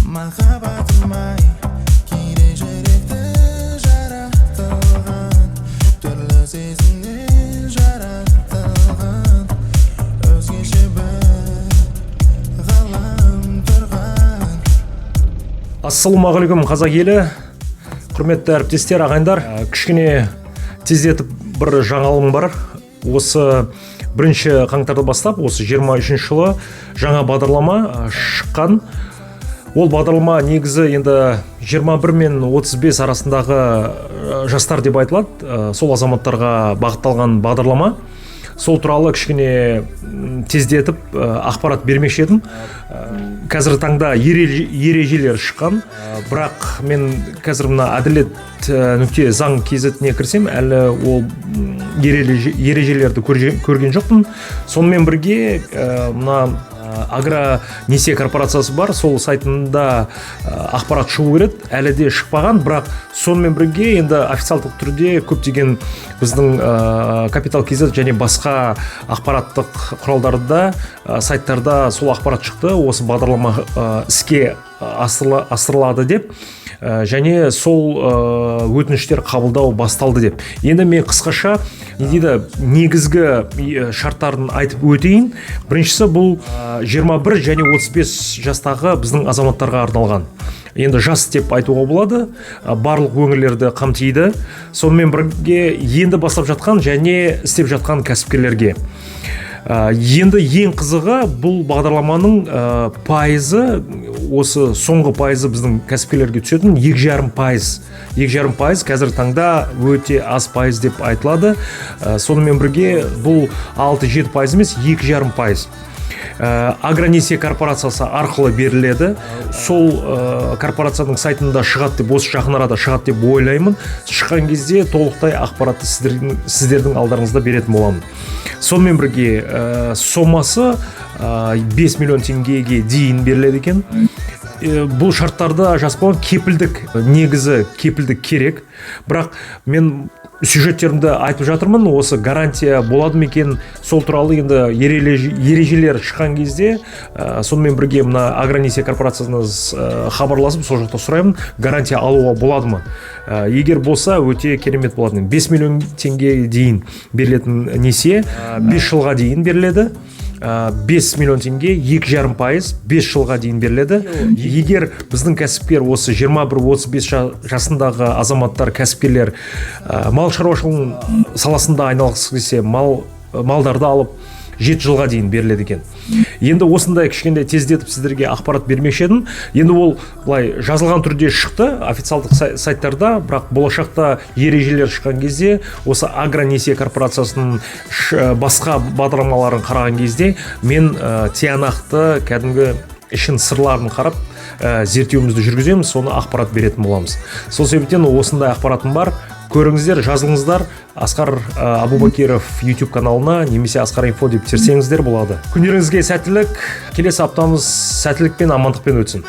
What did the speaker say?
махаббатым ай кейде жүректі жаратылған түрлі сезімнен жаратылған өзгеше бір ғалам тұрған. Ассалаумағалейкум қазақ елі, құрметті әріптестер, ағайындар. Кішкене тездетіп бір жаңалығым бар. Осы 1 қаңтарда бастап, осы 23 жылы жаңа бағдарлама шыққан. Ол бағдарлама негізі енді 21 мен 35 арасындағы жастар деп айтылады. Сол азаматтарға бағытталған бағдарлама. Сол туралы кішкене тездетіп ақпарат бермекші едім. Қазіргі таңда ережелер шыққан, бірақ мен қазір мына әділет.заң kz-не кірсем, әлі ол ережелерді көрген жоқпын. Сонымен бірге мына агронесие корпорациясы бар, сол сайтында ақпарат шығу керек, әлі де шықпаған, бірақ сонымен бірге енді официалдық түрде көптеген біздің Капитал kz және басқа ақпараттық құралдарда, сайттарда сол ақпарат шықты, осы бағдарлама іске асырылады деп, және сол өтініштер қабылдау басталды деп. Енді мен қысқаша негізгі шарттарын айтып өтейін. Біріншісі бұл 21 және 35 жастағы біздің азаматтарға арналған. Енді жас деп айтуға болады, барлық өңірлерді қамтиды. Сонымен бірге енді бастап жатқан және істеп жатқан кәсіпкерлерге. Енді ең қызығы бұл бағдарламаның пайызы, осы соңғы пайызы біздің кәсіпкерлерге түсетін 2,5%. 2,5% қазіргі таңда өте аз пайыз деп айтылады. Сонымен бірге бұл 6-7% емес, 2,5%. Агронесие корпорациясы арқылы беріледі. Сол корпорацияның сайтында шығады деп, осы жақын арада шығады деп ойлаймын. Шыққан кезде толықтай ақпаратты сіздердің алдарыңызда беретін боламын. Сонымен бірге сомасы 5 миллион теңгеге дейін беріледі екен. Бұл шарттарда жазылған кепілдік, негізі кепілдік керек. Бірақ мен сюжеттерімді айтып жатырмын, осы гарантия болады ма екен, сол туралы енді ережелер шыққан кезде, сонымен бірге мына агронесие корпорациясына хабарласып, сол жақта сұраймын, гарантия алуға болады ма? Егер болса, өте керемет болады. 5 миллион теңге дейін берілетін несие 5 жылға дейін беріледі. 5 миллион теңге 2,5%, 5 жылға дейін беріледі. Егер біздің кәсіпкер осы 21-35 жасындағы азаматтар, кәсіпкерлер мал шаруашылығының саласында айналғысы келсе, малдарды алып 7 жылға дейін беріледі екен. Енді осындай кішкентай тездетіп сіздерге ақпарат бермекші едім. Енді ол былай жазылған түрде шықты официалдық сайттарда, бірақ болашақта ережелер шыққан кезде, осы агронесие корпорациясының басқа бағдарламаларын қараған кезде, мен тиянақты кәдімгі ішін сырларын қарап, зерттеуімізді жүргіземіз, соны ақпарат беретін боламыз. Сол себептен осындай ақпаратым бар. Көріңіздер, жазылыңыздар. Асқар Абубакиров YouTube каналына немесе Асқар Инфо деп терсеңіздер болады. Күндеріңізге сәттілік, келесі аптамыз сәттілік пен амандықпен өтсін.